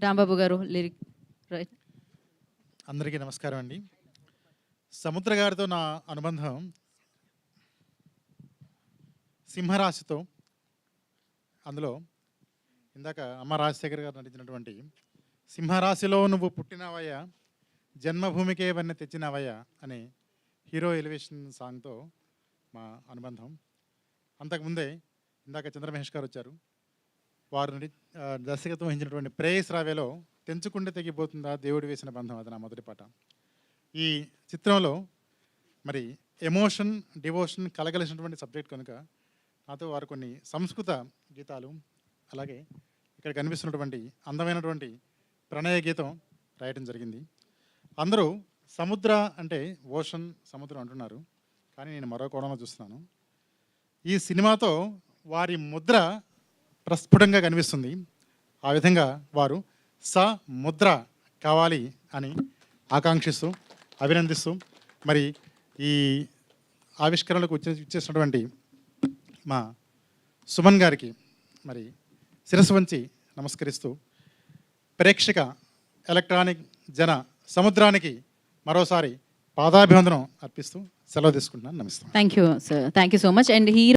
రాంబాబు గారు lyric. Right. అందరికీ నమస్కారం అండి. సముద్ర గారితో నా అనుబంధం సింహరాశితో. అందులో ఇందాక అమ్మ రాజశేఖర్ గారు నటించినటువంటి సింహరాశిలో నువ్వు పుట్టినవయ్యా, జన్మభూమికే వన్నీ తెచ్చినవయ్యా అనే హీరో ఎలివేషన్ సాంగ్తో మా అనుబంధం. అంతకుముందే ఇందాక చంద్రమహేష్ గారు వచ్చారు. వారు దర్శకత్వం వహించినటువంటి ప్రేయస్ రావేలో తెంచుకుంటే తెగిపోతుందా దేవుడు వేసిన బంధం, అది నా మొదటి పాట. ఈ చిత్రంలో మరి ఎమోషన్ డివోషన్ కలగలిసినటువంటి సబ్జెక్ట్ కనుక నాతో వారు కొన్ని సంస్కృత గీతాలు, అలాగే ఇక్కడ కనిపిస్తున్నటువంటి అందమైనటువంటి ప్రణయ గీతం రాయటం జరిగింది. అందరూ సముద్ర అంటే ఓషన్ సముద్రం అంటున్నారు, కానీ నేను మరో కోణంలో చూస్తున్నాను. ఈ సినిమాతో వారి ముద్ర ప్రస్ఫుటంగా కనిపిస్తుంది. ఆ విధంగా వారు సముద్ర కావాలి అని ఆకాంక్షిస్తూ అభినందిస్తూ మరి ఈ ఆవిష్కరణలకు ఇచ్చేసినటువంటి మా సుమన్ గారికి మరి శిరస్సు వంచి నమస్కరిస్తూ ప్రేక్షక ఎలక్ట్రానిక్ జన సముద్రానికి మరోసారి పాదాభివందనం అర్పిస్తూ సెలవు తీసుకుంటున్నాను. నమస్తే. Thank you sir. Thank you so much. And